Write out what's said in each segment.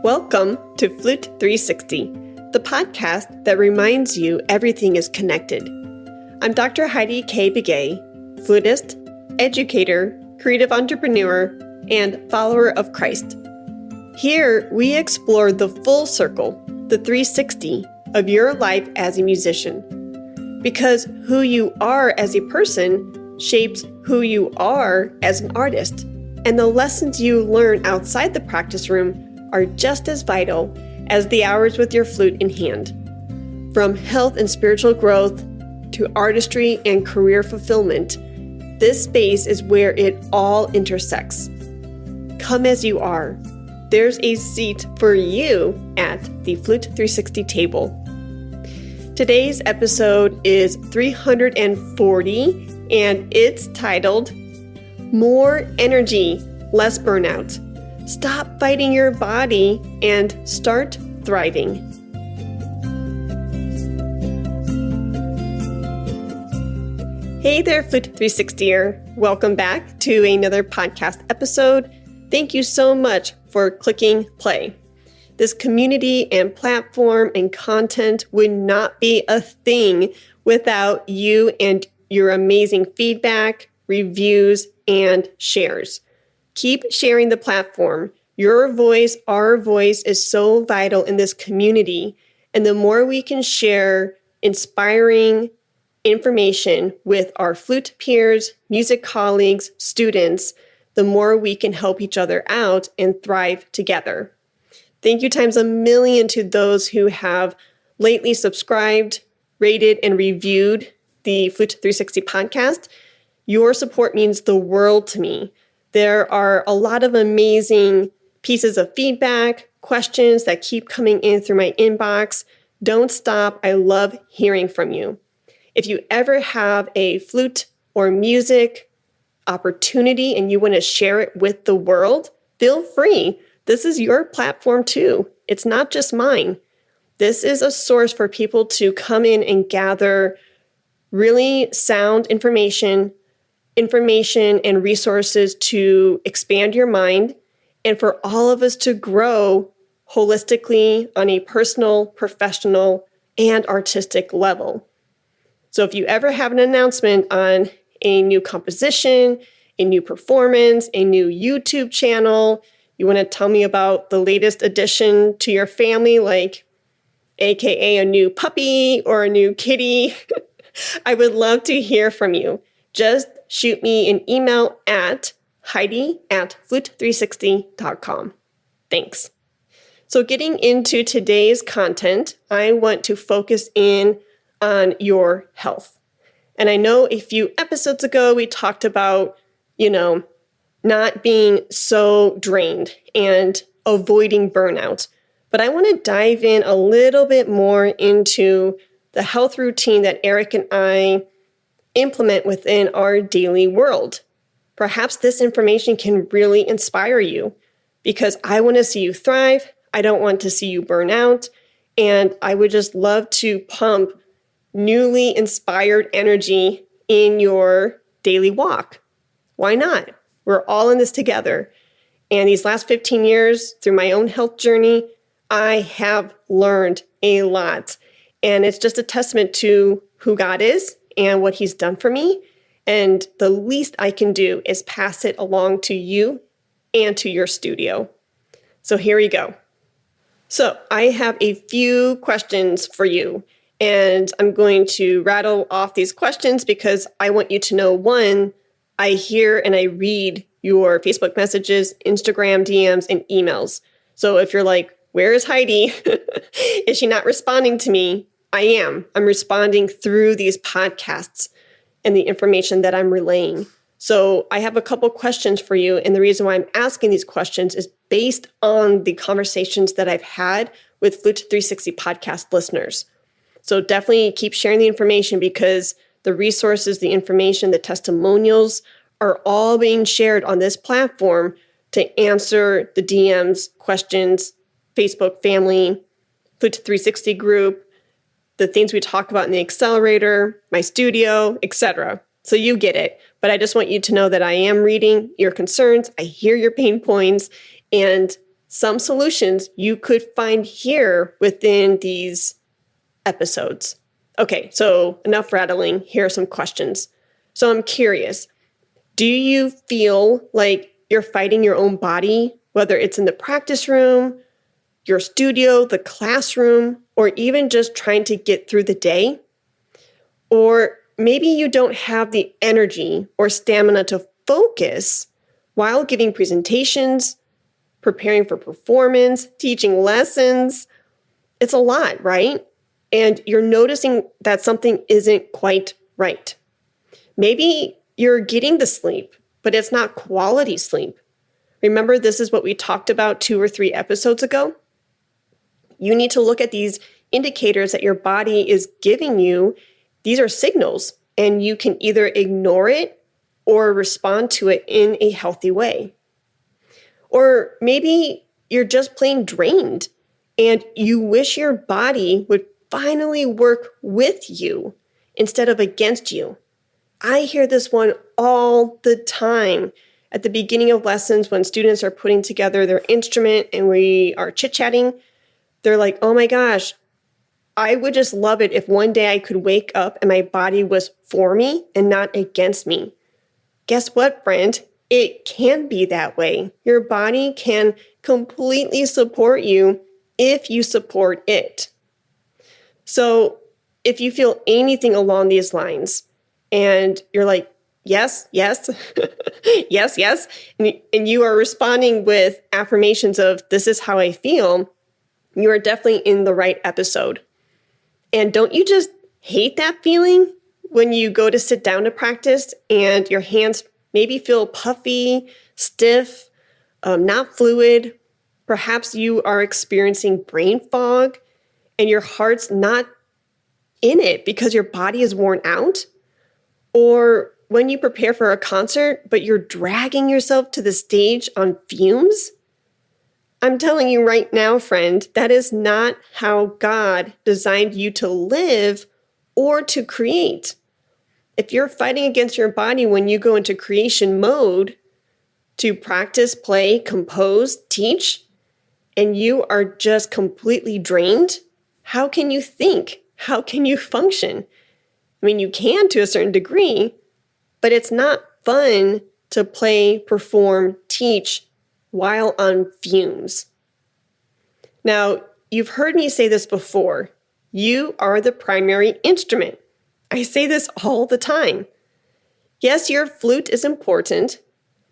Welcome to Flute 360, the podcast that reminds you everything is connected. I'm Dr. Heidi K. Begay, flutist, educator, creative entrepreneur, and follower of Christ. Here, we explore the full circle, the 360, of your life as a musician. Because who you are as a person shapes who you are as an artist, and the lessons you learn outside the practice room are just as vital as the hours with your flute in hand. From health and spiritual growth to artistry and career fulfillment, this space is where it all intersects. Come as you are. There's a seat for you at the Flute 360 table. Today's episode is 340, and it's titled, More Energy, Less Burnout. Stop fighting your body and start thriving. Hey there, Flute 360er. Welcome back to another podcast episode. Thank you so much for clicking play. This community and platform and content would not be a thing without you and your amazing feedback, reviews, and shares. Keep sharing the platform. Your voice, our voice, is so vital in this community. And the more we can share inspiring information with our flute peers, music colleagues, students, the more we can help each other out and thrive together. Thank you times a million to those who have lately subscribed, rated, and reviewed the Flute 360 podcast. Your support means the world to me. There are a lot of amazing pieces of feedback, questions that keep coming in through my inbox. Don't stop. I love hearing from you. If you ever have a flute or music opportunity and you want to share it with the world, feel free. This is your platform too. It's not just mine. This is a source for people to come in and gather really sound information and resources to expand your mind, and for all of us to grow holistically on a personal, professional, and artistic level. So if you ever have an announcement on a new composition, a new performance, a new YouTube channel, you want to tell me about the latest addition to your family, like AKA a new puppy or a new kitty, I would love to hear from you. Just shoot me an email at heidi@flute360.com. Thanks. So getting into today's content, I want to focus in on your health. And I know a few episodes ago, we talked about, not being so drained and avoiding burnout. But I want to dive in a little bit more into the health routine that Eric and I implement within our daily world. Perhaps this information can really inspire you because I want to see you thrive. I don't want to see you burn out. And I would just love to pump newly inspired energy in your daily walk. Why not? We're all in this together. And these last 15 years, through my own health journey, I have learned a lot. And it's just a testament to who God is and what He's done for me. And the least I can do is pass it along to you and to your studio. So here we go. So I have a few questions for you. And I'm going to rattle off these questions because I want you to know, one, I hear and I read your Facebook messages, Instagram DMs, and emails. So if you're like, where is Heidi? Is she not responding to me? I am. I'm responding through these podcasts and the information that I'm relaying. So I have a couple questions for you. And the reason why I'm asking these questions is based on the conversations that I've had with Flute 360 podcast listeners. So definitely keep sharing the information because the resources, the information, the testimonials are all being shared on this platform to answer the DMs, questions, Facebook family, Flute 360 group, the things we talk about in the accelerator, my studio, etc. So you get it. But I just want you to know that I am reading your concerns. I hear your pain points. And some solutions you could find here within these episodes. Okay, so enough rattling. Here are some questions. So I'm curious, do you feel like you're fighting your own body, whether it's in the practice room, your studio, the classroom, or even just trying to get through the day? Or maybe you don't have the energy or stamina to focus while giving presentations, preparing for performance, teaching lessons. It's a lot, right? And you're noticing that something isn't quite right. Maybe you're getting the sleep, but it's not quality sleep. Remember, this is what we talked about 2 or 3 episodes ago? You need to look at these indicators that your body is giving you. These are signals, and you can either ignore it or respond to it in a healthy way. Or maybe you're just plain drained and you wish your body would finally work with you instead of against you. I hear this one all the time at the beginning of lessons when students are putting together their instrument and we are chit-chatting. They're like, oh my gosh, I would just love it if one day I could wake up and my body was for me and not against me. Guess what, friend? It can be that way. Your body can completely support you if you support it. So if you feel anything along these lines and you're like, yes, yes, yes, yes, and you are responding with affirmations of this is how I feel, you are definitely in the right episode. And don't you just hate that feeling when you go to sit down to practice and your hands maybe feel puffy, stiff, not fluid? Perhaps you are experiencing brain fog and your heart's not in it because your body is worn out. Or when you prepare for a concert, but you're dragging yourself to the stage on fumes. I'm telling you right now, friend, that is not how God designed you to live or to create. If you're fighting against your body when you go into creation mode to practice, play, compose, teach, and you are just completely drained, how can you think? How can you function? I mean, you can to a certain degree, but it's not fun to play, perform, teach while on fumes. Now, you've heard me say this before. You are the primary instrument. I say this all the time. Yes, your flute is important,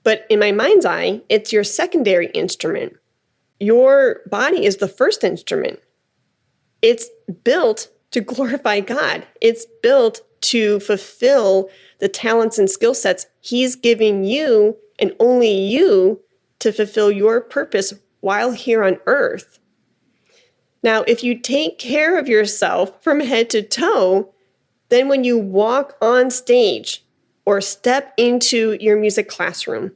but in my mind's eye, it's your secondary instrument. Your body is the first instrument. It's built to glorify God. It's built to fulfill the talents and skill sets He's giving you and only you to fulfill your purpose while here on earth. Now, if you take care of yourself from head to toe, then when you walk on stage or step into your music classroom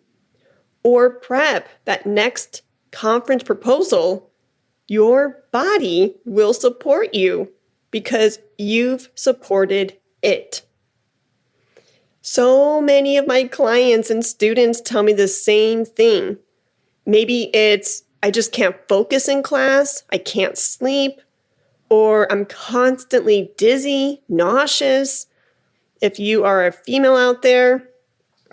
or prep that next conference proposal, your body will support you because you've supported it. So many of my clients and students tell me the same thing. Maybe it's, I just can't focus in class, I can't sleep, or I'm constantly dizzy, nauseous. If you are a female out there,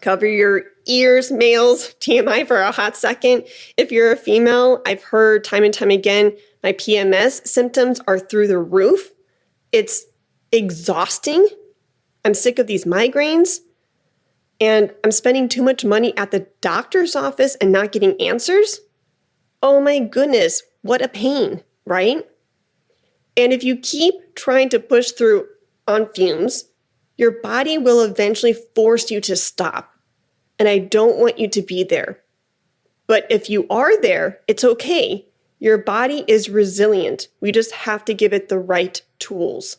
cover your ears, males, TMI for a hot second. If you're a female, I've heard time and time again, my PMS symptoms are through the roof. It's exhausting. I'm sick of these migraines. And I'm spending too much money at the doctor's office and not getting answers. Oh my goodness, what a pain, right? And if you keep trying to push through on fumes, your body will eventually force you to stop. And I don't want you to be there. But if you are there, it's okay. Your body is resilient. We just have to give it the right tools.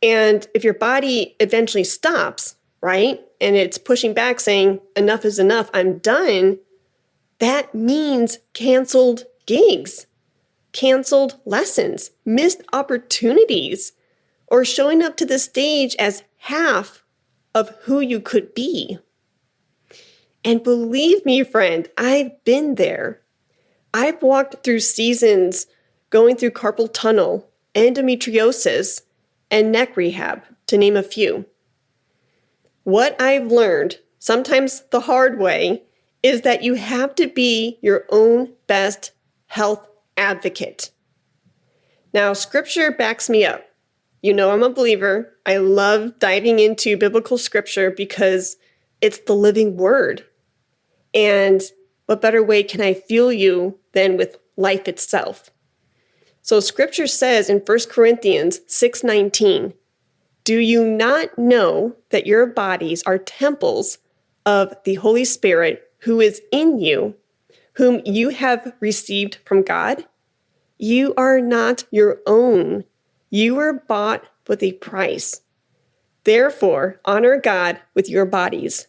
And if your body eventually stops, right, and it's pushing back saying, enough is enough, I'm done, that means canceled gigs, canceled lessons, missed opportunities, or showing up to the stage as half of who you could be. And believe me, friend, I've been there. I've walked through seasons going through carpal tunnel, endometriosis, and neck rehab, to name a few. What I've learned, sometimes the hard way, is that you have to be your own best health advocate. Now, scripture backs me up. You know I'm a believer. I love diving into biblical scripture because it's the living word. And what better way can I fuel you than with life itself? So scripture says in 1 Corinthians 6:19, "Do you not know that your bodies are temples of the Holy Spirit who is in you, whom you have received from God? You are not your own. You were bought with a price. Therefore, honor God with your bodies."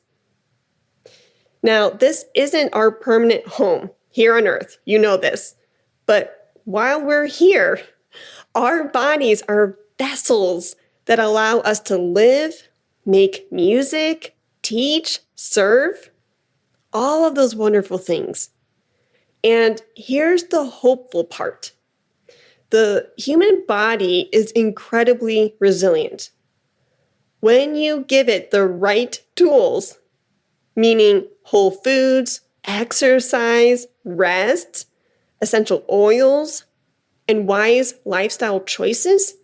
Now, this isn't our permanent home here on earth. You know this. But while we're here, our bodies are vessels that allow us to live, make music, teach, serve, all of those wonderful things. And here's the hopeful part. The human body is incredibly resilient. When you give it the right tools, meaning whole foods, exercise, rest, essential oils, and wise lifestyle choices,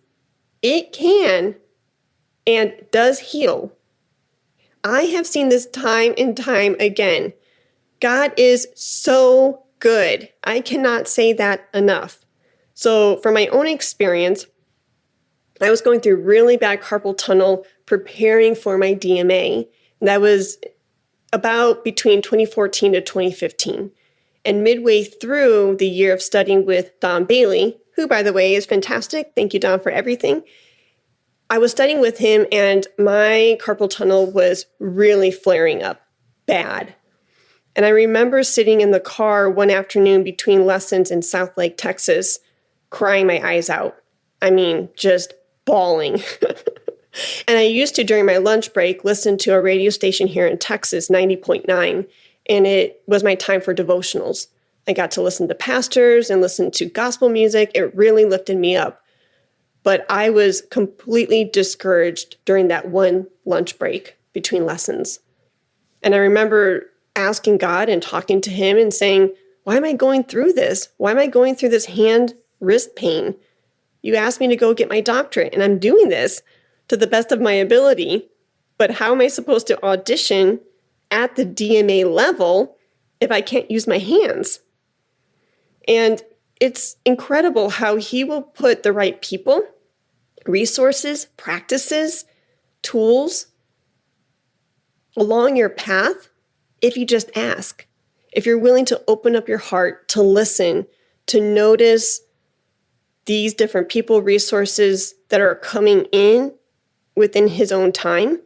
it can and does heal. I have seen this time and time again. God is so good. I cannot say that enough. So from my own experience, I was going through really bad carpal tunnel preparing for my DMA. And that was about between 2014 to 2015. And midway through the year of studying with Don Bailey, who, by the way, is fantastic. Thank you, Don, for everything. I was studying with him and my carpal tunnel was really flaring up bad. And I remember sitting in the car one afternoon between lessons in South Lake, Texas, crying my eyes out. I mean, just bawling. And I used to, during my lunch break, listen to a radio station here in Texas, 90.9, and it was my time for devotionals. I got to listen to pastors and listen to gospel music. It really lifted me up. But I was completely discouraged during that one lunch break between lessons. And I remember asking God and talking to him and saying, why am I going through this? Why am I going through this hand-wrist pain? You asked me to go get my doctorate, and I'm doing this to the best of my ability. But how am I supposed to audition at the DMA level if I can't use my hands? And it's incredible how he will put the right people, resources, practices, tools along your path if you just ask. If you're willing to open up your heart, to listen, to notice these different people, resources that are coming in within his own time,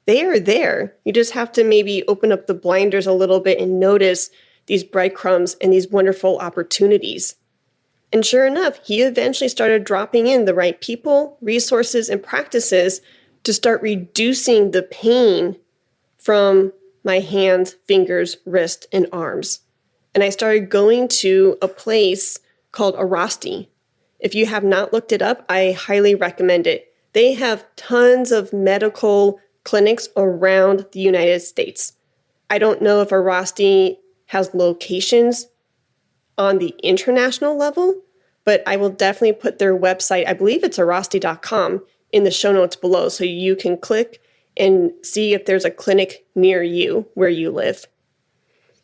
they are there. You just have to maybe open up the blinders a little bit and notice these breadcrumbs and these wonderful opportunities. And sure enough, he eventually started dropping in the right people, resources, and practices to start reducing the pain from my hands, fingers, wrists, and arms. And I started going to a place called Arasti. If you have not looked it up, I highly recommend it. They have tons of medical clinics around the United States. I don't know if Arasti has locations on the international level, but I will definitely put their website, I believe it's arasti.com, in the show notes below so you can click and see if there's a clinic near you where you live.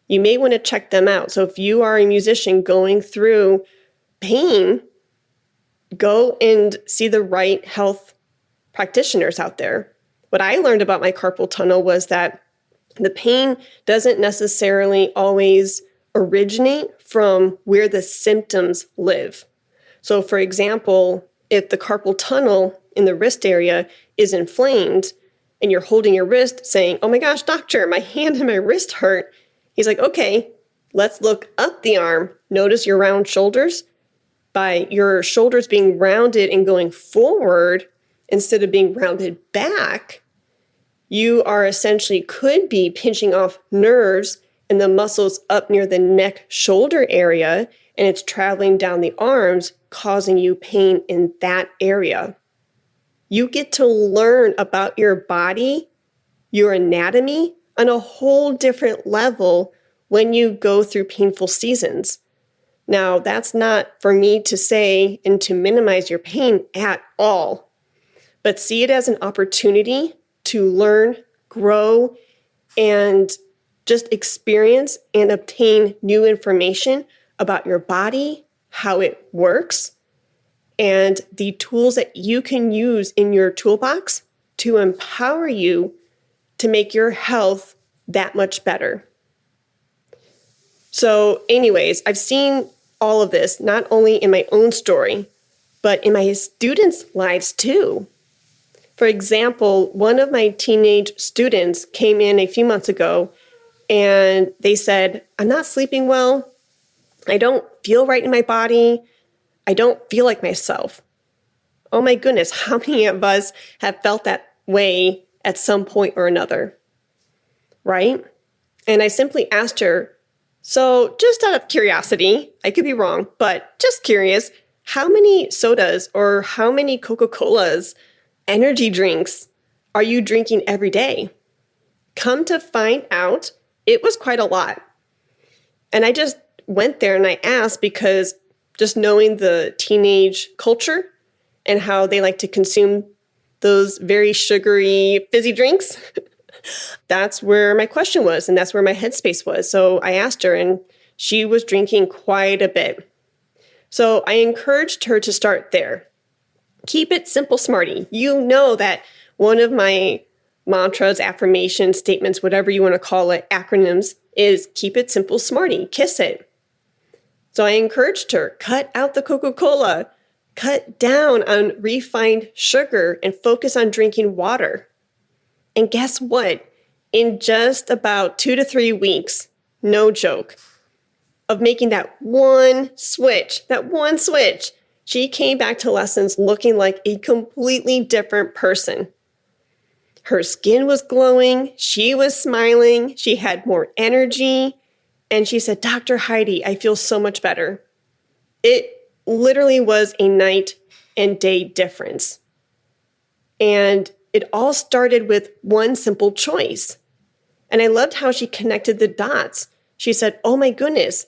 You may want to check them out. So if you are a musician going through pain, go and see the right health practitioners out there. What I learned about my carpal tunnel was that the pain doesn't necessarily always originate from where the symptoms live. So for example, if the carpal tunnel in the wrist area is inflamed and you're holding your wrist saying, oh my gosh, doctor, my hand and my wrist hurt. He's like, okay, let's look up the arm. Notice your round shoulders. By your shoulders being rounded and going forward instead of being rounded back, you are essentially could be pinching off nerves and the muscles up near the neck shoulder area, and it's traveling down the arms, causing you pain in that area. You get to learn about your body, your anatomy, on a whole different level when you go through painful seasons. Now, that's not for me to say and to minimize your pain at all, but see it as an opportunity to learn, grow, and just experience and obtain new information about your body, how it works, and the tools that you can use in your toolbox to empower you to make your health that much better. So anyways, I've seen all of this, not only in my own story, but in my students' lives too. For example, one of my teenage students came in a few months ago and they said, I'm not sleeping well. I don't feel right in my body. I don't feel like myself. Oh my goodness, how many of us have felt that way at some point or another, right? And I simply asked her, so just out of curiosity, I could be wrong, but just curious, how many sodas or how many Coca-Colas, energy drinks are you drinking every day? Come to find out, it was quite a lot. And I just went there and I asked because just knowing the teenage culture and how they like to consume those very sugary, fizzy drinks, that's where my question was and that's where my headspace was. So I asked her and she was drinking quite a bit. So I encouraged her to start there. Keep it simple, smarty. You know that one of my mantras, affirmations, statements, whatever you want to call it, acronyms, is keep it simple, smarty. Kiss it. So I encouraged her, cut out the Coca-Cola, cut down on refined sugar, and focus on drinking water. And guess what? In just about 2 to 3 weeks, no joke, of making that one switch, she came back to lessons looking like a completely different person. Her skin was glowing, she was smiling, she had more energy, and she said, Dr. Heidi, I feel so much better. It literally was a night and day difference. And it all started with one simple choice. And I loved how she connected the dots. She said, oh my goodness,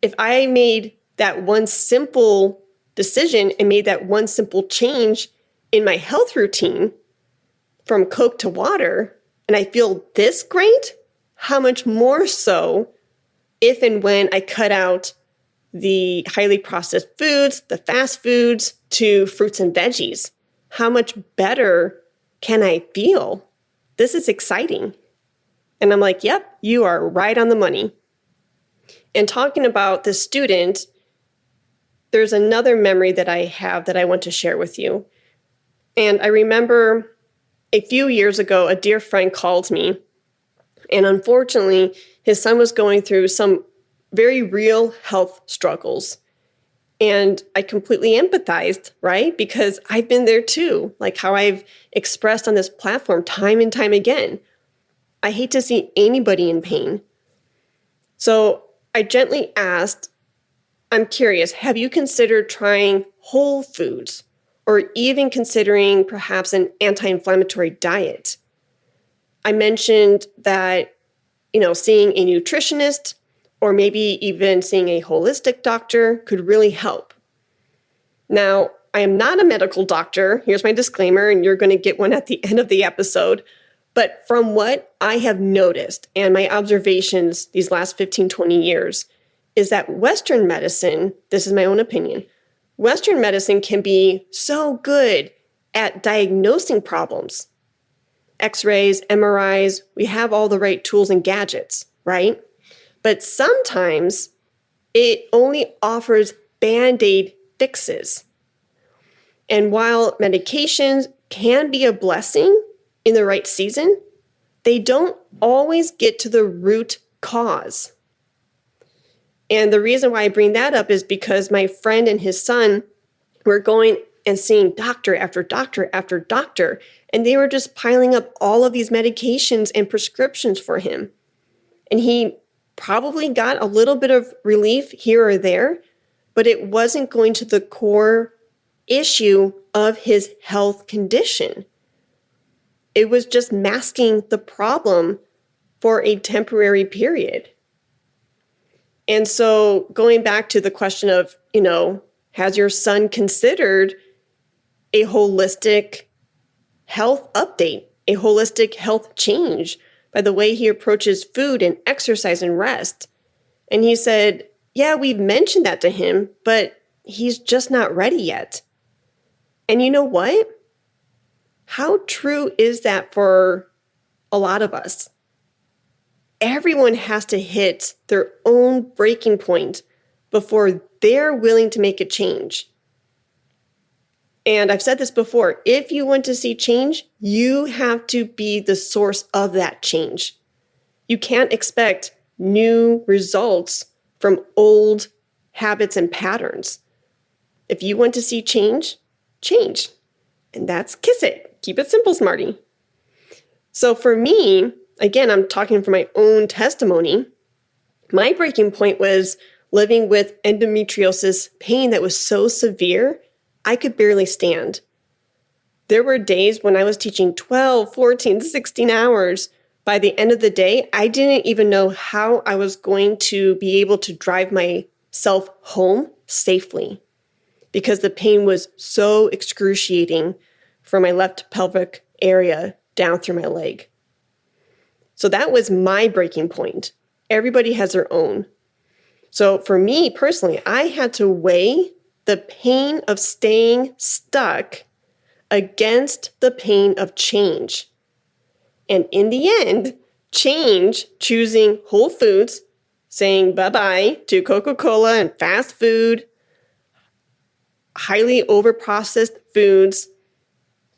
if I made that one simple decision and made that one simple change in my health routine from Coke to water, and I feel this great, how much more so if and when I cut out the highly processed foods, the fast foods, to fruits and veggies. How much better can I feel? This is exciting. And I'm like, yep, you are right on the money. And talking about the student, there's another memory that I have that I want to share with you. And I remember a few years ago, a dear friend called me. And unfortunately, his son was going through some very real health struggles. And I completely empathized, right? Because I've been there too, like how I've expressed on this platform time and time again. I hate to see anybody in pain. So I gently asked, I'm curious, have you considered trying whole foods or even considering perhaps an anti-inflammatory diet? I mentioned that, seeing a nutritionist or maybe even seeing a holistic doctor could really help. Now, I am not a medical doctor. Here's my disclaimer, and you're going to get one at the end of the episode. But from what I have noticed and my observations these last 15, 20 years is that Western medicine, this is my own opinion, Western medicine can be so good at diagnosing problems. X-rays, MRIs, we have all the right tools and gadgets, right? But sometimes it only offers Band-Aid fixes. And while medications can be a blessing in the right season, they don't always get to the root cause. And the reason why I bring that up is because my friend and his son were going and seeing doctor after doctor after doctor, and they were just piling up all of these medications and prescriptions for him. And he probably got a little bit of relief here or there, but it wasn't going to the core issue of his health condition. It was just masking the problem for a temporary period. And so going back to the question of, has your son considered a holistic health update, a holistic health change by the way he approaches food and exercise and rest? And he said, yeah, we've mentioned that to him, but he's just not ready yet. And you know what? How true is that for a lot of us? Everyone has to hit their own breaking point before they're willing to make a change. And I've said this before, if you want to see change, you have to be the source of that change. You can't expect new results from old habits and patterns. If you want to see change, change. And that's kiss it. Keep it simple, smarty. So for me, again, I'm talking from my own testimony. My breaking point was living with endometriosis pain that was so severe, I could barely stand. There were days when I was teaching 12, 14, 16 hours. By the end of the day, I didn't even know how I was going to be able to drive myself home safely because the pain was so excruciating from my left pelvic area down through my leg. So that was my breaking point. Everybody has their own. So for me personally, I had to weigh the pain of staying stuck against the pain of change. And in the end, change, choosing whole foods, saying bye-bye to Coca-Cola and fast food, highly overprocessed foods,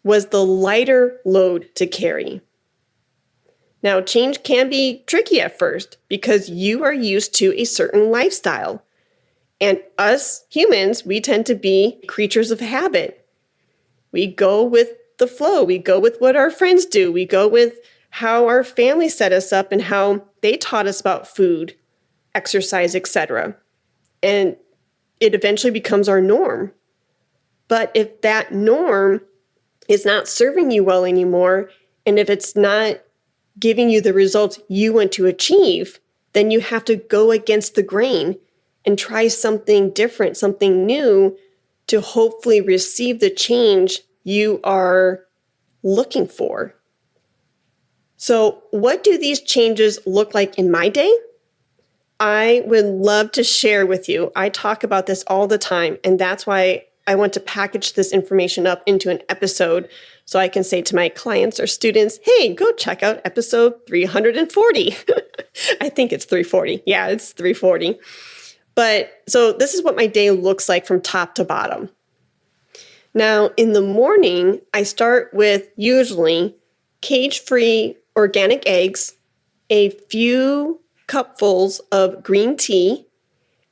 was the lighter load to carry. Now, change can be tricky at first because you are used to a certain lifestyle. And us humans, we tend to be creatures of habit. We go with the flow. We go with what our friends do. We go with how our family set us up and how they taught us about food, exercise, etc. And it eventually becomes our norm. But if that norm is not serving you well anymore, and if it's not giving you the results you want to achieve, then you have to go against the grain and try something different, something new to hopefully receive the change you are looking for. So what do these changes look like in my day? I would love to share with you. I talk about this all the time, and that's why I want to package this information up into an episode so I can say to my clients or students, hey, go check out episode 340. I think it's 340. Yeah, it's 340. But so this is what my day looks like from top to bottom. Now, in the morning, I start with usually cage-free organic eggs, a few cupfuls of green tea,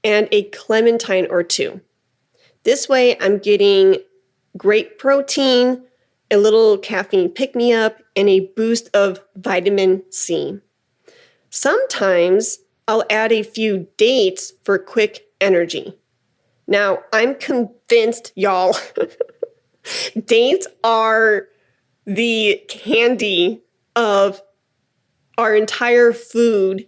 and a clementine or two. This way, I'm getting great protein, a little caffeine pick-me-up, and a boost of vitamin C. Sometimes I'll add a few dates for quick energy. Now, I'm convinced, y'all, dates are the candy of our entire food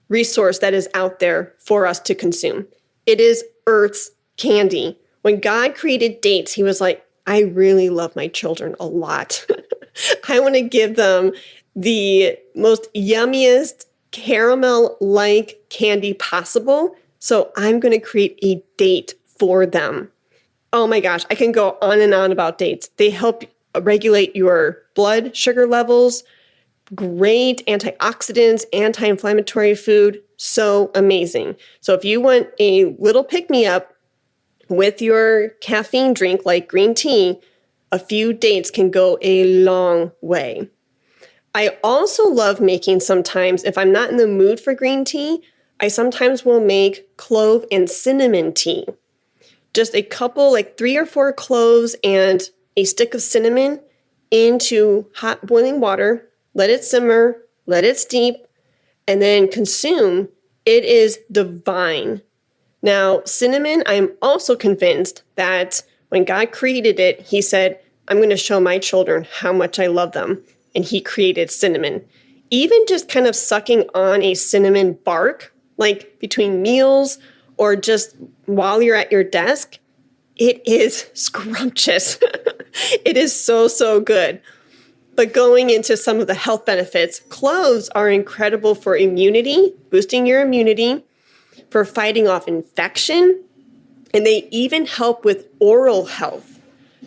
resource that is out there for us to consume. It is Earth's candy. When God created dates, he was like, I really love my children a lot. I want to give them the most yummiest caramel-like candy possible. So I'm going to create a date for them. Oh my gosh, I can go on and on about dates. They help regulate your blood sugar levels. Great antioxidants, anti-inflammatory food. So amazing. So if you want a little pick-me-up with your caffeine drink like green tea, a few dates can go a long way. I also love making sometimes, if I'm not in the mood for green tea, I sometimes will make clove and cinnamon tea. Just a couple, like 3 or 4 cloves and a stick of cinnamon into hot boiling water, let it simmer, let it steep, and then consume. It is divine. Now, cinnamon, I'm also convinced that when God created it, he said, I'm going to show my children how much I love them. And he created cinnamon. Even just kind of sucking on a cinnamon bark, like between meals or just while you're at your desk, it is scrumptious. It is so, so good. But going into some of the health benefits, cloves are incredible for immunity, boosting your immunity, for fighting off infection, and they even help with oral health.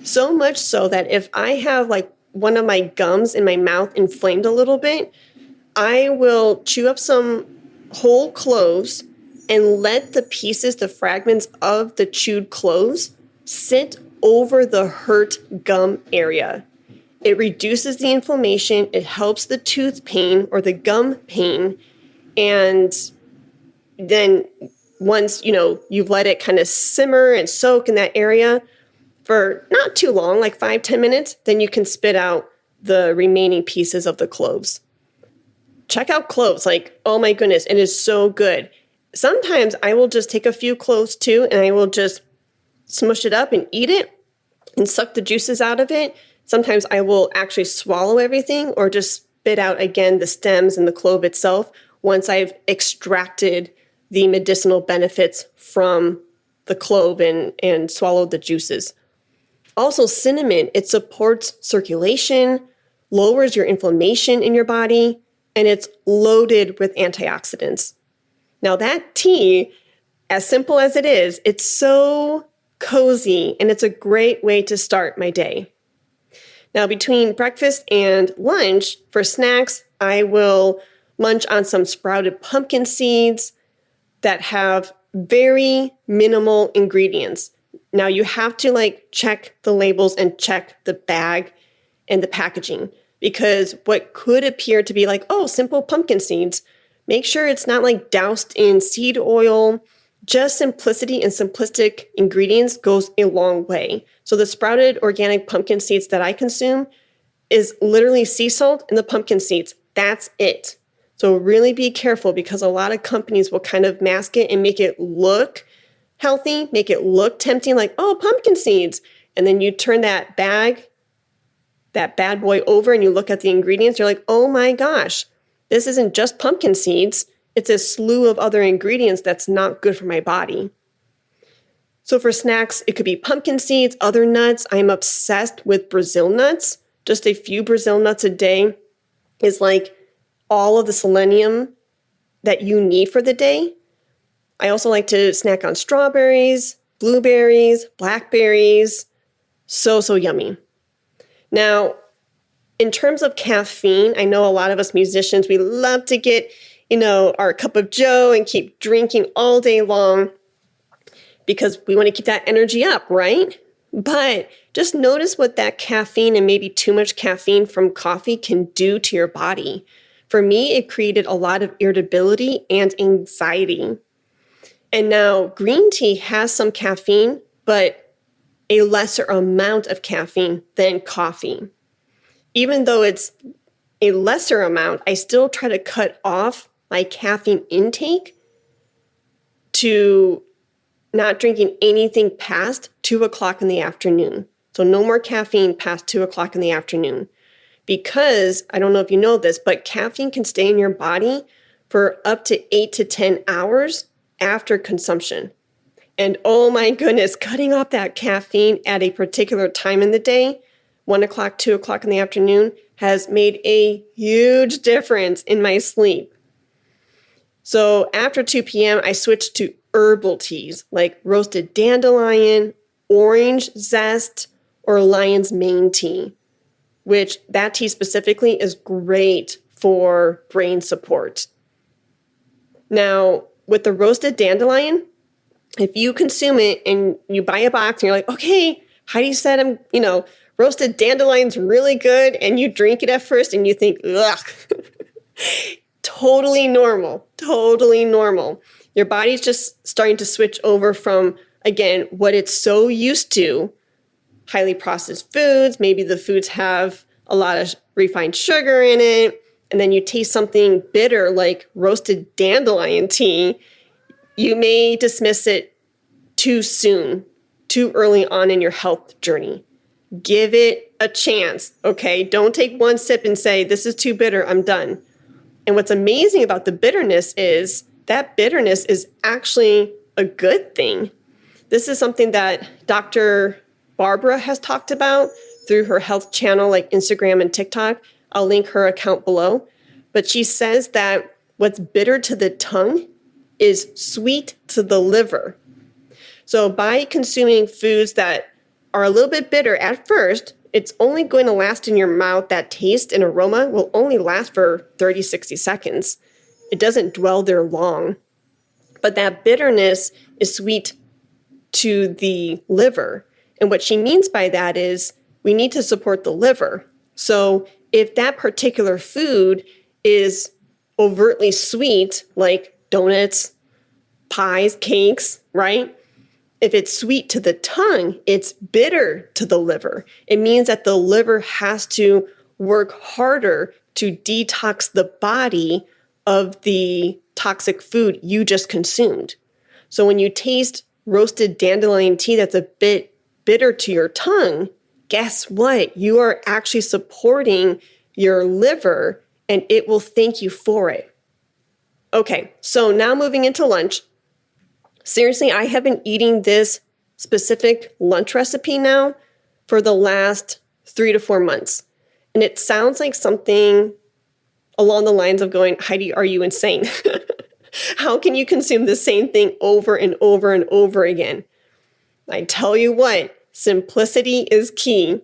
So much so that if I have like one of my gums in my mouth inflamed a little bit, I will chew up some whole cloves and let the pieces, the fragments of the chewed cloves sit over the hurt gum area. It reduces the inflammation, it helps the tooth pain or the gum pain, and then once, you've let it kind of simmer and soak in that area for not too long, like 5-10 minutes, then you can spit out the remaining pieces of the cloves. Check out cloves. Like, oh my goodness, it is so good. Sometimes I will just take a few cloves too, and I will just smush it up and eat it and suck the juices out of it. Sometimes I will actually swallow everything or just spit out again the stems and the clove itself once I've extracted the medicinal benefits from the clove and swallowed the juices. Also, cinnamon, it supports circulation, lowers your inflammation in your body, and it's loaded with antioxidants. Now that tea, as simple as it is, it's so cozy and it's a great way to start my day. Now between breakfast and lunch, for snacks, I will munch on some sprouted pumpkin seeds that have very minimal ingredients. Now you have to check the labels and check the bag and the packaging, because what could appear to be simple pumpkin seeds, make sure it's not doused in seed oil. Just simplicity and simplistic ingredients goes a long way. So the sprouted organic pumpkin seeds that I consume is literally sea salt and the pumpkin seeds. That's it. So really be careful, because a lot of companies will kind of mask it and make it look healthy, make it look tempting, like, oh, pumpkin seeds. And then you turn that bad boy over and you look at the ingredients, you're like, oh my gosh, this isn't just pumpkin seeds. It's a slew of other ingredients that's not good for my body. So for snacks, it could be pumpkin seeds, other nuts. I'm obsessed with Brazil nuts. Just a few Brazil nuts a day is like all of the selenium that you need for the day. I also like to snack on strawberries, blueberries, blackberries. So, so yummy. Now, in terms of caffeine, I know a lot of us musicians, we love to get, our cup of joe and keep drinking all day long because we want to keep that energy up, right? But just notice what that caffeine and maybe too much caffeine from coffee can do to your body. For me, it created a lot of irritability and anxiety. And now green tea has some caffeine, but a lesser amount of caffeine than coffee. Even though it's a lesser amount, I still try to cut off my caffeine intake to not drinking anything past 2 o'clock in the afternoon. So no more caffeine past 2 o'clock in the afternoon. Because, I don't know if you know this, but caffeine can stay in your body for up to 8 to 10 hours after consumption. And oh my goodness, cutting off that caffeine at a particular time in the day, 1 o'clock, 2 o'clock in the afternoon, has made a huge difference in my sleep. So after 2 p.m., I switched to herbal teas like roasted dandelion, orange zest, or lion's mane tea, which that tea specifically is great for brain support. Now, with the roasted dandelion, if you consume it and you buy a box and you're like, okay, Heidi said roasted dandelion's really good, and you drink it at first and you think, ugh, totally normal. Your body's just starting to switch over from, again, what it's so used to, highly processed foods. Maybe the foods have a lot of refined sugar in it, and then you taste something bitter like roasted dandelion tea, you may dismiss it too soon, too early on in your health journey. Give it a chance, okay? Don't take one sip and say, this is too bitter, I'm done. And what's amazing about the bitterness is that bitterness is actually a good thing. This is something that Dr. Barbara has talked about through her health channel like Instagram and TikTok. I'll link her account below. But she says that what's bitter to the tongue is sweet to the liver. So by consuming foods that are a little bit bitter at first, it's only going to last in your mouth. That taste and aroma will only last for 30, 60 seconds. It doesn't dwell there long. But that bitterness is sweet to the liver. And what she means by that is we need to support the liver. So if that particular food is overtly sweet, like donuts, pies, cakes, right? If it's sweet to the tongue, it's bitter to the liver. It means that the liver has to work harder to detox the body of the toxic food you just consumed. So when you taste roasted dandelion tea that's a bit bitter to your tongue, guess what? You are actually supporting your liver and it will thank you for it. Okay, so now moving into lunch. Seriously, I have been eating this specific lunch recipe now for the last 3 to 4 months. And it sounds like something along the lines of going, Heidi, are you insane? How can you consume the same thing over and over and over again? I tell you what, simplicity is key.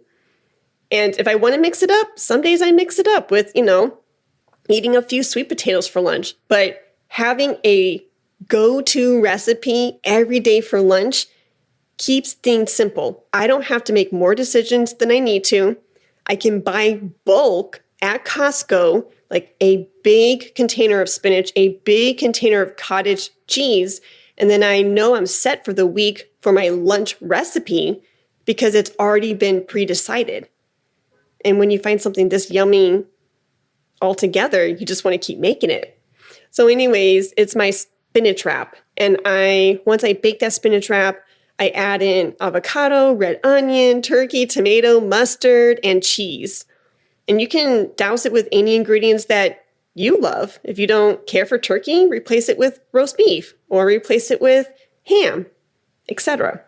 And if I want to mix it up, some days I mix it up with, eating a few sweet potatoes for lunch. But having a go-to recipe every day for lunch keeps things simple. I don't have to make more decisions than I need to. I can buy bulk at Costco, like a big container of spinach, a big container of cottage cheese, and then I know I'm set for the week for my lunch recipe because it's already been pre-decided. And when you find something this yummy altogether, you just want to keep making it. So anyways, it's my spinach wrap. And once I bake that spinach wrap, I add in avocado, red onion, turkey, tomato, mustard, and cheese. And you can douse it with any ingredients that you love. If you don't care for turkey, replace it with roast beef or replace it with ham, etc.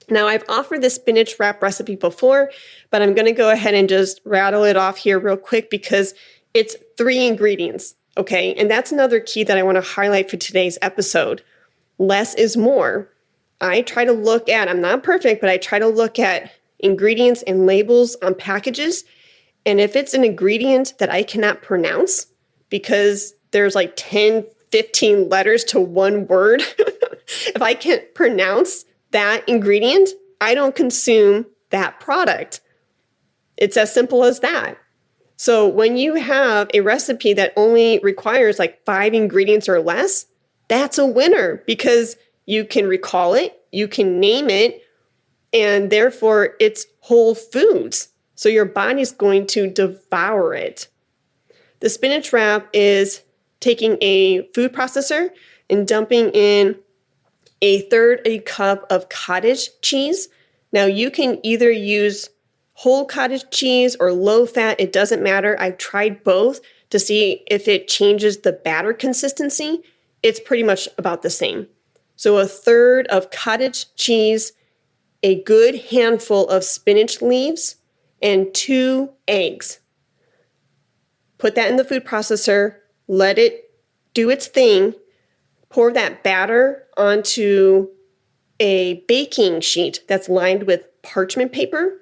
Now, I've offered this spinach wrap recipe before, but I'm going to go ahead and just rattle it off here real quick because it's 3 ingredients. Okay, and that's another key that I want to highlight for today's episode. Less is more. I'm not perfect, but I try to look at ingredients and labels on packages. And if it's an ingredient that I cannot pronounce because there's like 10, 15 letters to one word, if I can't pronounce that ingredient, I don't consume that product. It's as simple as that. So when you have a recipe that only requires like 5 ingredients or less, that's a winner because you can recall it, you can name it, and therefore it's whole foods. So your body's going to devour it. The spinach wrap is taking a food processor and dumping in 1/3 cup of cottage cheese. Now you can either use whole cottage cheese or low fat, it doesn't matter. I've tried both to see if it changes the batter consistency. It's pretty much about the same. So 1/3 of cottage cheese, a good handful of spinach leaves, and 2 eggs. Put that in the food processor, let it do its thing, pour that batter onto a baking sheet that's lined with parchment paper.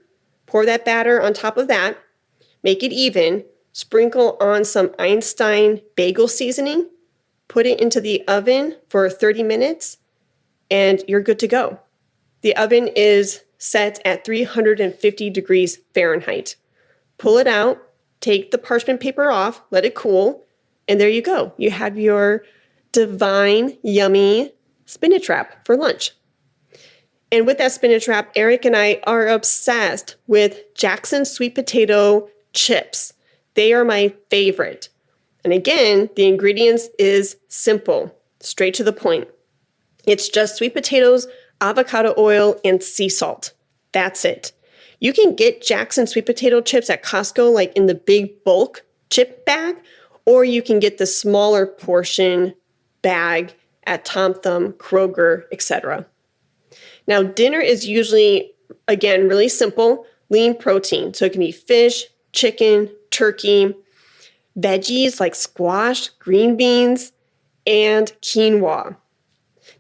Pour that batter on top of that, make it even, sprinkle on some Einstein bagel seasoning, put it into the oven for 30 minutes, and you're good to go. The oven is set at 350 degrees Fahrenheit. Pull it out, take the parchment paper off, let it cool, and there you go. You have your divine, yummy spinach wrap for lunch. And with that spinach wrap, Eric and I are obsessed with Jackson sweet potato chips. They are my favorite. And again, the ingredients is simple, straight to the point. It's just sweet potatoes, avocado oil, and sea salt. That's it. You can get Jackson sweet potato chips at Costco, like in the big bulk chip bag, or you can get the smaller portion bag at Tom Thumb, Kroger, etc. Now, dinner is usually, again, really simple, lean protein. So it can be fish, chicken, turkey, veggies like squash, green beans, and quinoa.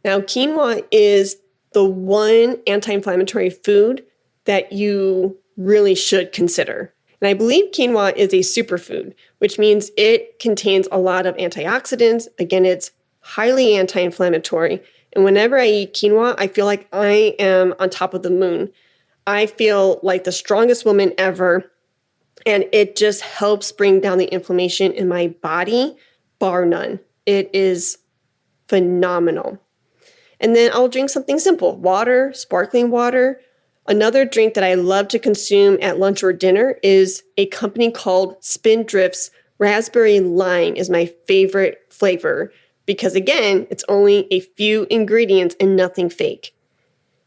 Now, quinoa is the one anti-inflammatory food that you really should consider. And I believe quinoa is a superfood, which means it contains a lot of antioxidants. Again, it's highly anti-inflammatory. And whenever I eat quinoa, I feel like I am on top of the moon. I feel like the strongest woman ever. And it just helps bring down the inflammation in my body, bar none. It is phenomenal. And then I'll drink something simple, water, sparkling water. Another drink that I love to consume at lunch or dinner is a company called Spindrift's Raspberry Lime is my favorite flavor because, again, it's only a few ingredients and nothing fake.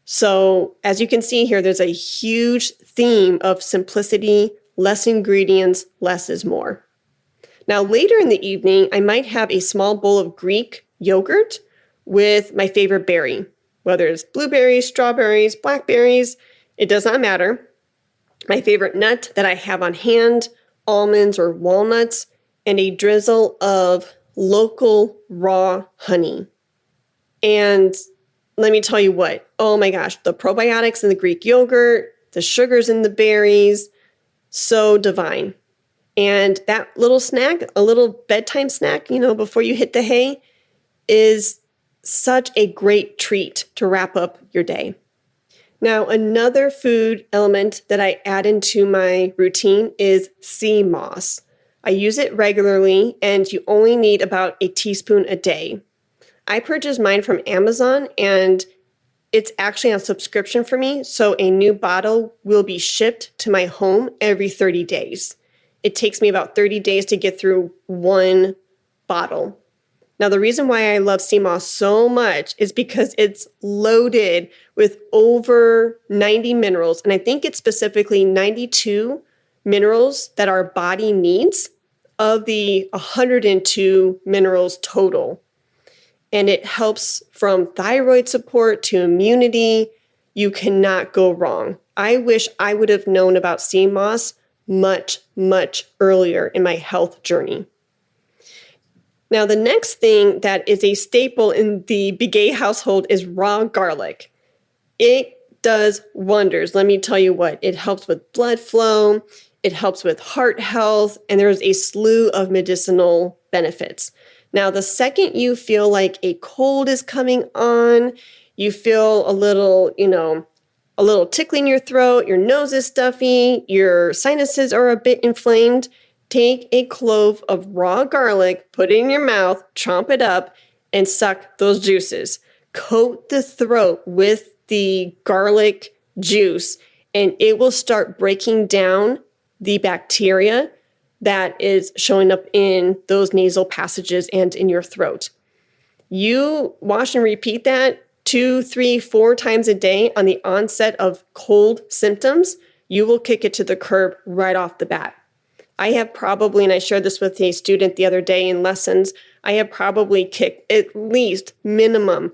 So as you can see here, there's a huge theme of simplicity, less ingredients, less is more. Now, later in the evening, I might have a small bowl of Greek yogurt with my favorite berry, whether it's blueberries, strawberries, blackberries, it does not matter. My favorite nut that I have on hand, almonds or walnuts, and a drizzle of local raw honey. And let me tell you what, oh my gosh, the probiotics in the Greek yogurt, the sugars in the berries, so divine. And that little snack, a little bedtime snack, before you hit the hay, is such a great treat to wrap up your day. Now, another food element that I add into my routine is sea moss. I use it regularly, and you only need about a teaspoon a day. I purchased mine from Amazon, and it's actually on subscription for me, so a new bottle will be shipped to my home every 30 days. It takes me about 30 days to get through one bottle. Now, the reason why I love sea moss so much is because it's loaded with over 90 minerals, and I think it's specifically 92 minerals that our body needs of the 102 minerals total. And it helps from thyroid support to immunity. You cannot go wrong. I wish I would have known about sea moss much, much earlier in my health journey. Now, the next thing that is a staple in the Begay household is raw garlic. It does wonders. Let me tell you what, it helps with blood flow, it helps with heart health, and there's a slew of medicinal benefits. Now, the second you feel like a cold is coming on, you feel a little tickling in your throat, your nose is stuffy, your sinuses are a bit inflamed, take a clove of raw garlic, put it in your mouth, chomp it up, and suck those juices. Coat the throat with the garlic juice, and it will start breaking down the bacteria that is showing up in those nasal passages and in your throat. You wash and repeat that 2, 3, 4 times a day on the onset of cold symptoms. You will kick it to the curb right off the bat. I have probably, and I shared this with a student the other day in lessons, I have probably kicked at least minimum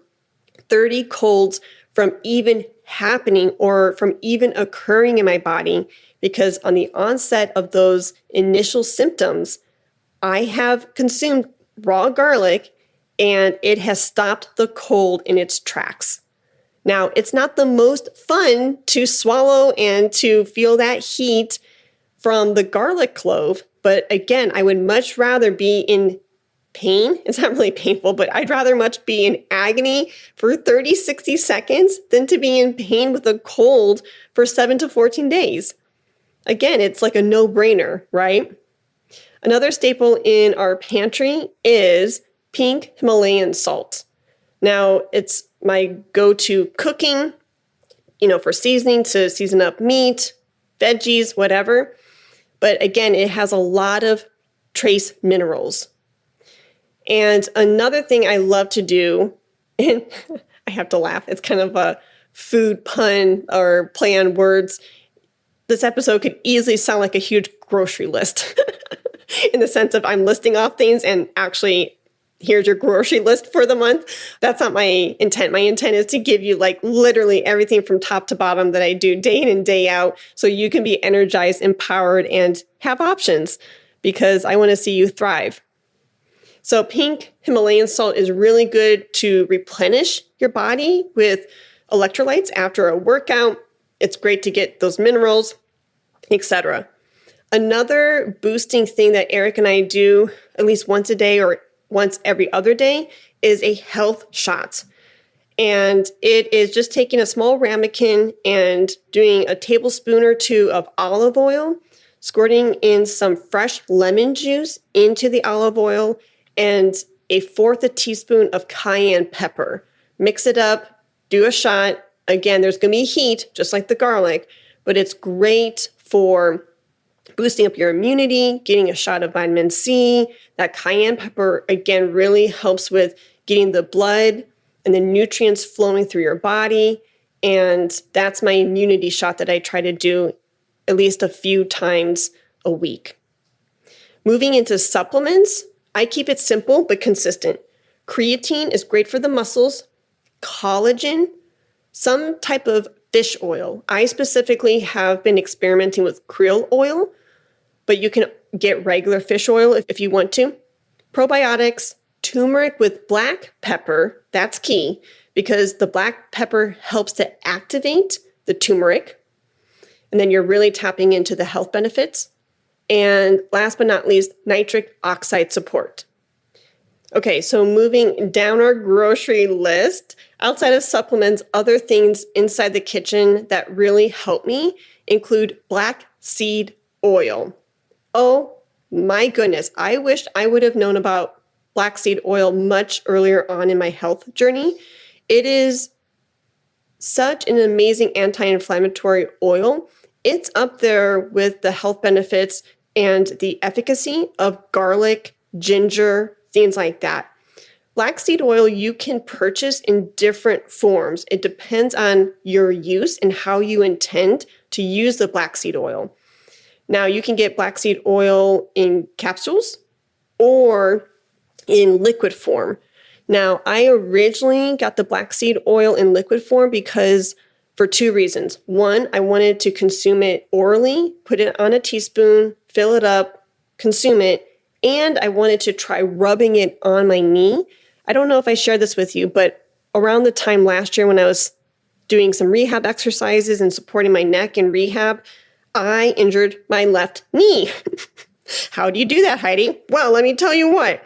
30 colds from even happening or from even occurring in my body, because on the onset of those initial symptoms, I have consumed raw garlic and it has stopped the cold in its tracks. Now, it's not the most fun to swallow and to feel that heat from the garlic clove, but again, I would much rather be in pain. It's not really painful, but I'd rather much be in agony for 30, 60 seconds than to be in pain with a cold for 7 to 14 days. Again, it's like a no-brainer, right? Another staple in our pantry is pink Himalayan salt. Now, it's my go-to cooking, for seasoning, to season up meat, veggies, whatever. But again, it has a lot of trace minerals. And another thing I love to do, and I have to laugh, it's kind of a food pun or play on words. This episode could easily sound like a huge grocery list in the sense of I'm listing off things and actually here's your grocery list for the month. That's not my intent. My intent is to give you like literally everything from top to bottom that I do day in and day out so you can be energized, empowered, and have options because I want to see you thrive. So pink Himalayan salt is really good to replenish your body with electrolytes after a workout. It's great to get those minerals, etc. Another boosting thing that Eric and I do at least once a day or once every other day is a health shot. And it is just taking a small ramekin and doing a tablespoon or two of olive oil, squirting in some fresh lemon juice into the olive oil, and a fourth a teaspoon of cayenne pepper. Mix it up, do a shot. Again, there's going to be heat, just like the garlic, but it's great for boosting up your immunity, getting a shot of vitamin C. That cayenne pepper, again, really helps with getting the blood and the nutrients flowing through your body. And that's my immunity shot that I try to do at least a few times a week. Moving into supplements, I keep it simple but consistent. Creatine is great for the muscles, collagen, some type of fish oil. I specifically have been experimenting with krill oil, but you can get regular fish oil if you want to. Probiotics, turmeric with black pepper, that's key because the black pepper helps to activate the turmeric. And then you're really tapping into the health benefits. And last but not least, nitric oxide support. Okay, so moving down our grocery list, outside of supplements, other things inside the kitchen that really help me include black seed oil. Oh my goodness, I wish I would have known about black seed oil much earlier on in my health journey. It is such an amazing anti-inflammatory oil. It's up there with the health benefits and the efficacy of garlic, ginger, things like that. Black seed oil you can purchase in different forms. It depends on your use and how you intend to use the black seed oil. Now, you can get black seed oil in capsules or in liquid form. Now, I originally got the black seed oil in liquid form because for two reasons. One, I wanted to consume it orally, put it on a teaspoon, fill it up, consume it, and I wanted to try rubbing it on my knee. I don't know if I shared this with you, but around the time last year when I was doing some rehab exercises and supporting my neck in rehab, I injured my left knee. How do you do that, Heidi? Well, let me tell you what.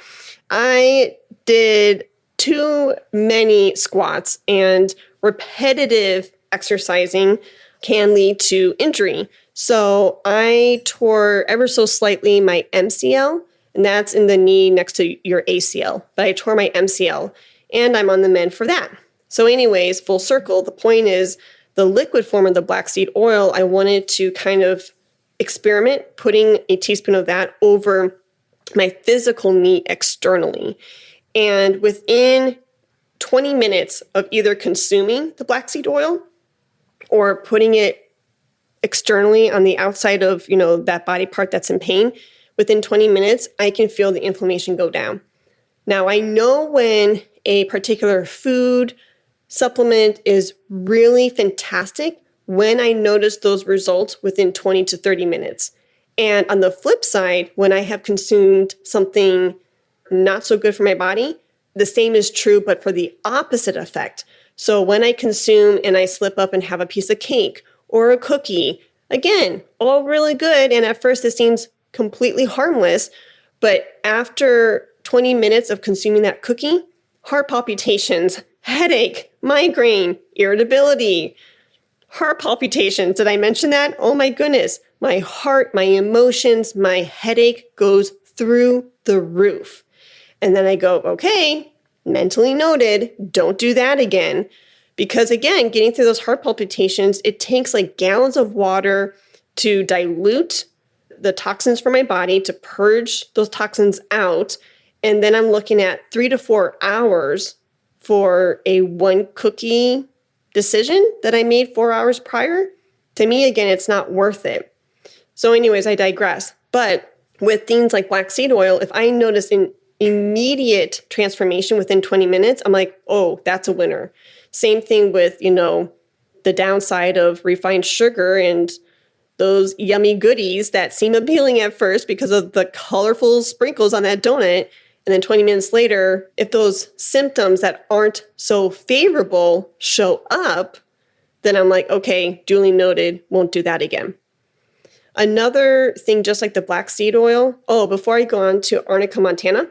I did too many squats, and repetitive exercising can lead to injury. So I tore ever so slightly my MCL, and that's in the knee next to your ACL. But I tore my MCL, and I'm on the mend for that. So anyways, full circle, the point is the liquid form of the black seed oil, I wanted to kind of experiment putting a teaspoon of that over my physical knee externally. And within 20 minutes of either consuming the black seed oil or putting it externally on the outside of, that body part that's in pain, within 20 minutes, I can feel the inflammation go down. Now, I know when a particular food supplement is really fantastic when I notice those results within 20 to 30 minutes. And on the flip side, when I have consumed something not so good for my body, the same is true, but for the opposite effect. So when I consume and I slip up and have a piece of cake or a cookie, again, all really good. And at first it seems completely harmless, but after 20 minutes of consuming that cookie, heart palpitations, headache, migraine, irritability, heart palpitations. Did I mention that? Oh my goodness. My heart, my emotions, my headache goes through the roof. And then I go, okay, mentally noted, don't do that again. Because again, getting through those heart palpitations, it takes like gallons of water to dilute the toxins from my body, to purge those toxins out. And then I'm looking at 3 to 4 hours for a one cookie decision that I made 4 hours prior. To me, again, it's not worth it. So anyways, I digress. But with things like black seed oil, if I notice an immediate transformation within 20 minutes, I'm like, oh, that's a winner. Same thing with, the downside of refined sugar and those yummy goodies that seem appealing at first because of the colorful sprinkles on that donut. And then 20 minutes later, if those symptoms that aren't so favorable show up, then I'm like, okay, duly noted, won't do that again. Another thing, just like the black seed oil. Oh, before I go on to Arnica montana,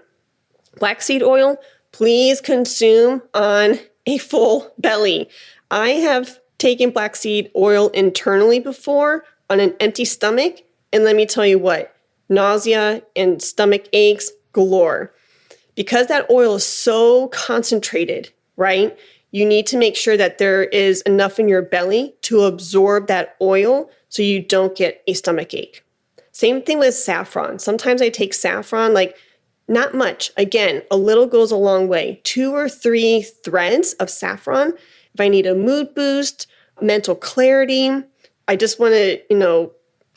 black seed oil, please consume on a full belly. I have taken black seed oil internally before on an empty stomach. And let me tell you what, nausea and stomach aches galore. Because that oil is so concentrated, right? You need to make sure that there is enough in your belly to absorb that oil so you don't get a stomach ache. Same thing with saffron. Sometimes I take saffron, like not much. Again, a little goes a long way. 2 or 3 threads of saffron. If I need a mood boost, mental clarity, I just want to,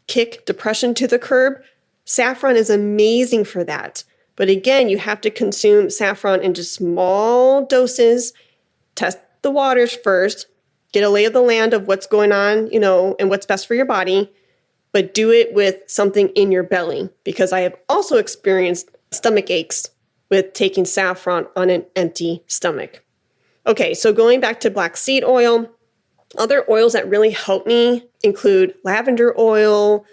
kick depression to the curb, saffron is amazing for that. But again, you have to consume saffron in just small doses, test the waters first, get a lay of the land of what's going on, and what's best for your body, but do it with something in your belly, because I have also experienced stomach aches with taking saffron on an empty stomach. Okay, so going back to black seed oil, other oils that really help me include lavender oil,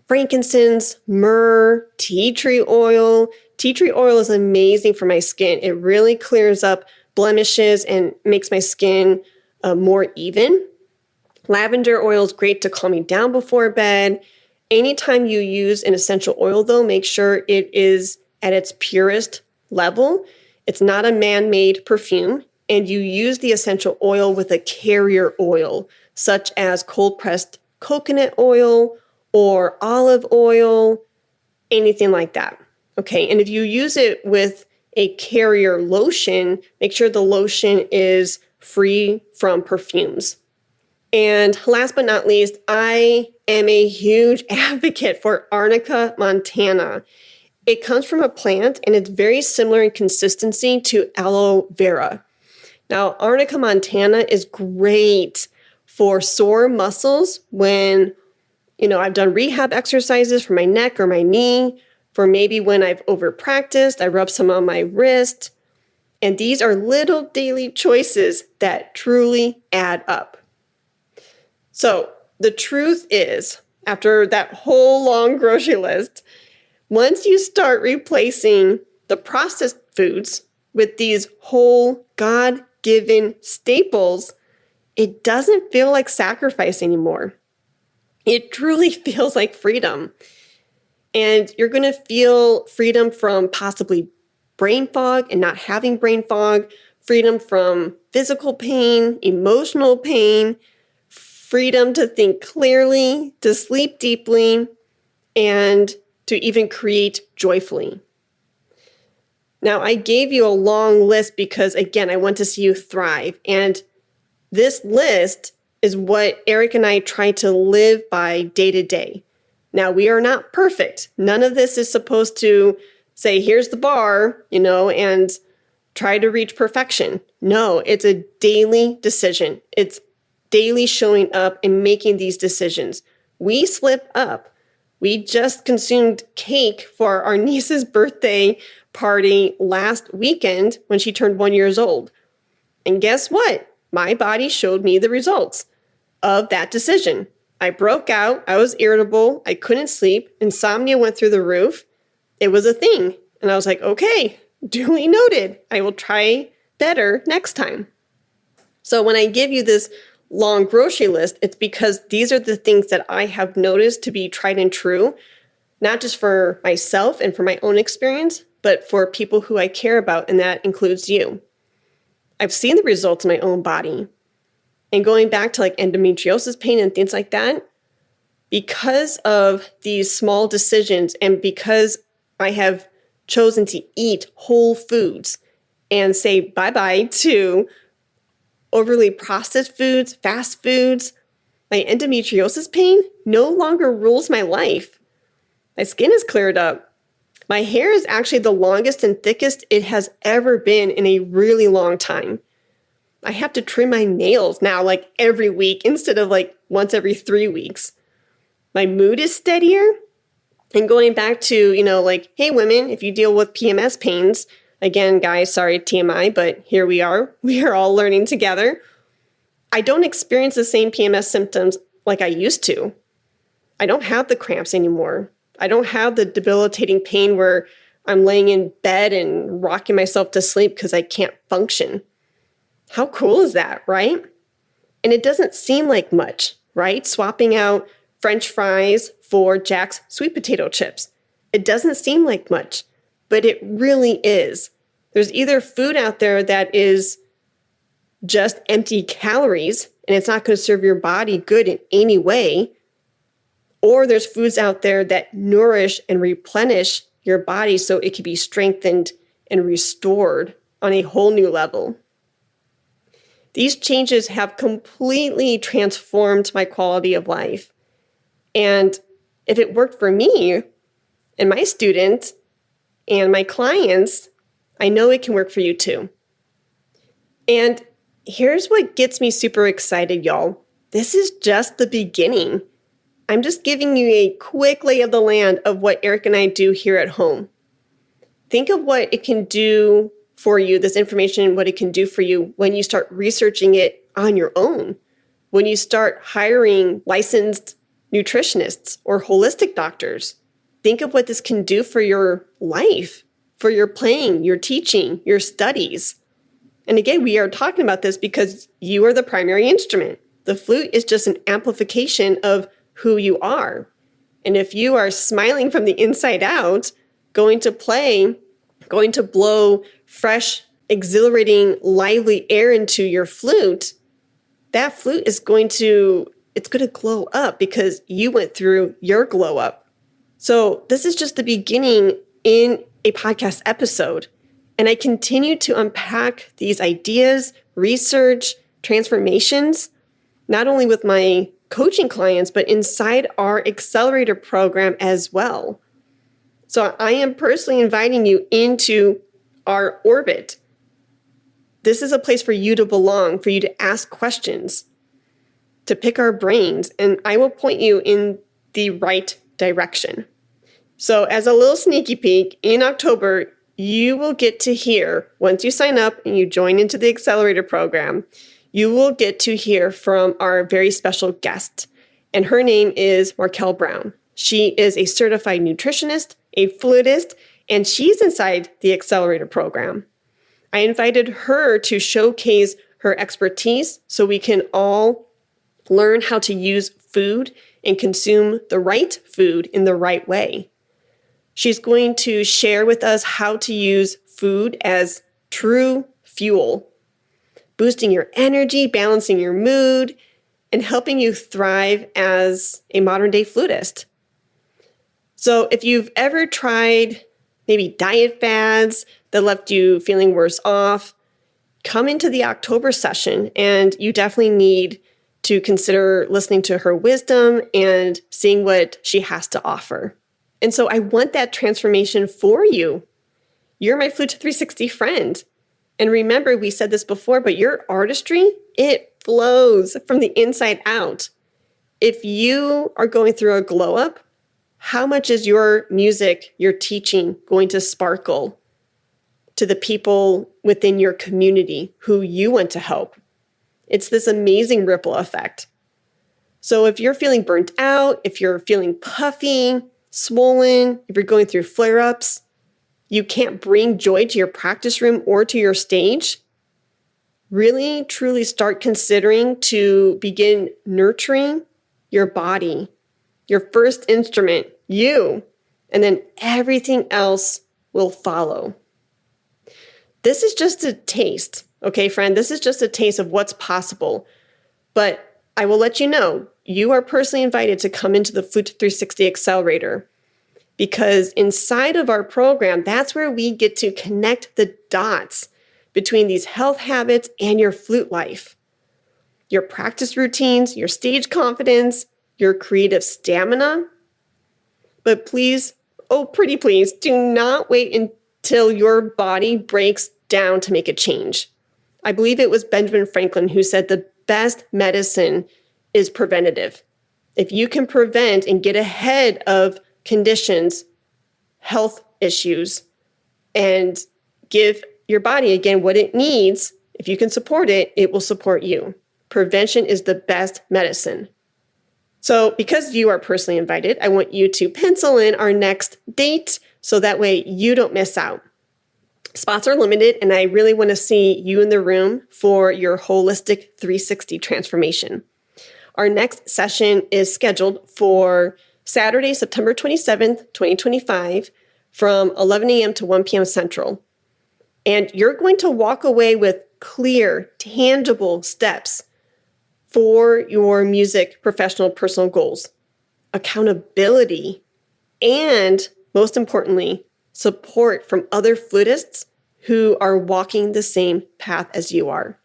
frankincense, myrrh, tea tree oil. Tea tree oil is amazing for my skin. It really clears up blemishes and makes my skin more even. Lavender oil is great to calm me down before bed. Anytime you use an essential oil, though, make sure it is at its purest level. It's not a man-made perfume. And you use the essential oil with a carrier oil, such as cold-pressed coconut oil or olive oil, anything like that. Okay, and if you use it with a carrier lotion, make sure the lotion is free from perfumes. And last but not least, I am a huge advocate for Arnica montana. It comes from a plant and it's very similar in consistency to aloe vera. Now, Arnica montana is great for sore muscles when, I've done rehab exercises for my neck or my knee, for maybe when I've over-practiced, I rub some on my wrist. And these are little daily choices that truly add up. So the truth is, after that whole long grocery list, once you start replacing the processed foods with these whole God-given staples, it doesn't feel like sacrifice anymore. It truly feels like freedom. And you're going to feel freedom from possibly brain fog and not having brain fog, freedom from physical pain, emotional pain, freedom to think clearly, to sleep deeply, and to even create joyfully. Now, I gave you a long list because, again, I want to see you thrive. And this list is what Eric and I try to live by day to day. Now, we are not perfect. None of this is supposed to say, here's the bar, and try to reach perfection. No, it's a daily decision. It's daily showing up and making these decisions. We slip up. We just consumed cake for our niece's birthday party last weekend when she turned 1 year old. And guess what? My body showed me the results of that decision. I broke out. I was irritable. I couldn't sleep. Insomnia went through the roof. It was a thing. And I was like, okay, duly noted. I will try better next time. So when I give you this long grocery list, it's because these are the things that I have noticed to be tried and true, not just for myself and for my own experience, but for people who I care about, and that includes you. I've seen the results in my own body. And going back to like endometriosis pain and things like that, because of these small decisions and because I have chosen to eat whole foods and say bye-bye to overly processed foods, fast foods, my endometriosis pain no longer rules my life. My skin is cleared up. My hair is actually the longest and thickest it has ever been in a really long time. I have to trim my nails now like every week instead of like once every 3 weeks. My mood is steadier. And going back to, like, hey, women, if you deal with PMS pains, again, guys, sorry, TMI, but here we are. We are all learning together. I don't experience the same PMS symptoms like I used to. I don't have the cramps anymore. I don't have the debilitating pain where I'm laying in bed and rocking myself to sleep because I can't function. How cool is that, right? And it doesn't seem like much, right? Swapping out French fries for Jack's sweet potato chips. It doesn't seem like much, but it really is. There's either food out there that is just empty calories and it's not going to serve your body good in any way, or there's foods out there that nourish and replenish your body so it can be strengthened and restored on a whole new level. These changes have completely transformed my quality of life. And if it worked for me and my students and my clients, I know it can work for you too. And here's what gets me super excited, y'all. This is just the beginning. I'm just giving you a quick lay of the land of what Eric and I do here at home. Think of what it can do for you, this information, what it can do for you when you start researching it on your own, when you start hiring licensed nutritionists or holistic doctors. Think of what this can do for your life, for your playing, your teaching, your studies. And again, we are talking about this because you are the primary instrument. The flute is just an amplification of who you are. And if you are smiling from the inside out, going to play, going to blow fresh, exhilarating, lively air into your flute, that flute is going to glow up because you went through your glow up. So this is just the beginning in a podcast episode. And I continue to unpack these ideas, research, transformations, not only with my coaching clients, but inside our accelerator program as well. So I am personally inviting you into our orbit. This is a place for you to belong, for you to ask questions, to pick our brains, and I will point you in the right direction. So as a little sneaky peek, in October, you will get to hear, once you sign up and you join into the accelerator program, you will get to hear from our very special guest. And her name is Markel Brown. She is a certified nutritionist, a flutist, and she's inside the accelerator program. I invited her to showcase her expertise so we can all learn how to use food and consume the right food in the right way. She's going to share with us how to use food as true fuel, boosting your energy, balancing your mood, and helping you thrive as a modern-day flutist. So if you've ever tried maybe diet fads that left you feeling worse off, come into the October session, and you definitely need to consider listening to her wisdom and seeing what she has to offer. And so I want that transformation for you. You're my Flute 360 friend. And remember, we said this before, but your artistry, it flows from the inside out. If you are going through a glow up, how much is your music, your teaching going to sparkle to the people within your community who you want to help? It's this amazing ripple effect. So if you're feeling burnt out, if you're feeling puffy, swollen, if you're going through flare-ups, you can't bring joy to your practice room or to your stage, really, truly start considering to begin nurturing your body, your first instrument, you, and then everything else will follow. This is just a taste, okay, friend? This is just a taste of what's possible. But I will let you know, you are personally invited to come into the Flute 360 Accelerator. because inside of our program, that's where we get to connect the dots between these health habits and your flute life. Your practice routines, your stage confidence, your creative stamina. But please, oh pretty please, do not wait until your body breaks down to make a change. I believe it was Benjamin Franklin who said the best medicine is preventative. If you can prevent and get ahead of conditions, health issues, and give your body, again, what it needs, if you can support it, it will support you. Prevention is the best medicine. So because you are personally invited, I want you to pencil in our next date so that way you don't miss out. Spots are limited, and I really want to see you in the room for your holistic 360 transformation. Our next session is scheduled for Saturday, September 27th, 2025, from 11 a.m. to 1 p.m. Central. And you're going to walk away with clear, tangible steps for your music professional personal goals, accountability, and most importantly, support from other flutists who are walking the same path as you are.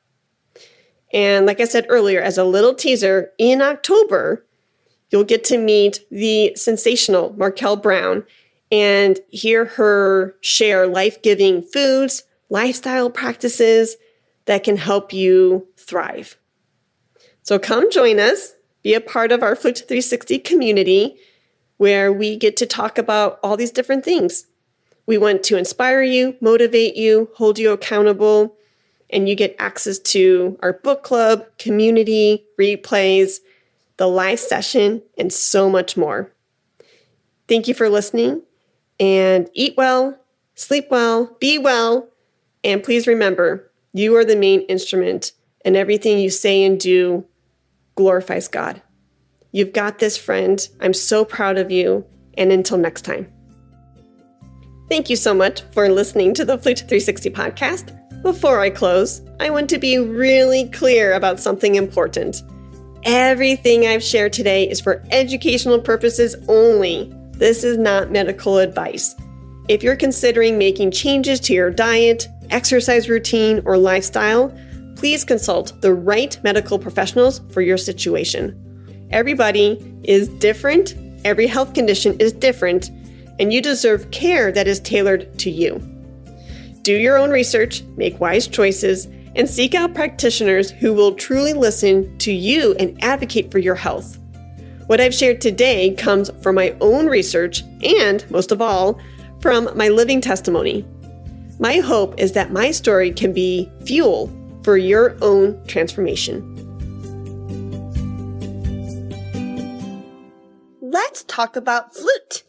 And like I said earlier, as a little teaser, in October, you'll get to meet the sensational Markel Brown and hear her share life-giving foods, lifestyle practices that can help you thrive. So come join us, be a part of our Flute 360 community where we get to talk about all these different things. We want to inspire you, motivate you, hold you accountable, and you get access to our book club, community, replays, the live session, and so much more. Thank you for listening, and eat well, sleep well, be well, and please remember, you are the main instrument, and everything you say and do glorifies God. You've got this, friend. I'm so proud of you, and until next time. Thank you so much for listening to the Flute 360 podcast. Before I close, I want to be really clear about something important. Everything I've shared today is for educational purposes only. This is not medical advice. If you're considering making changes to your diet, exercise routine, or lifestyle, please consult the right medical professionals for your situation. Everybody is different, every health condition is different, and you deserve care that is tailored to you. Do your own research, make wise choices, and seek out practitioners who will truly listen to you and advocate for your health. What I've shared today comes from my own research and, most of all, from my living testimony. My hope is that my story can be fuel for your own transformation. Let's talk about flute.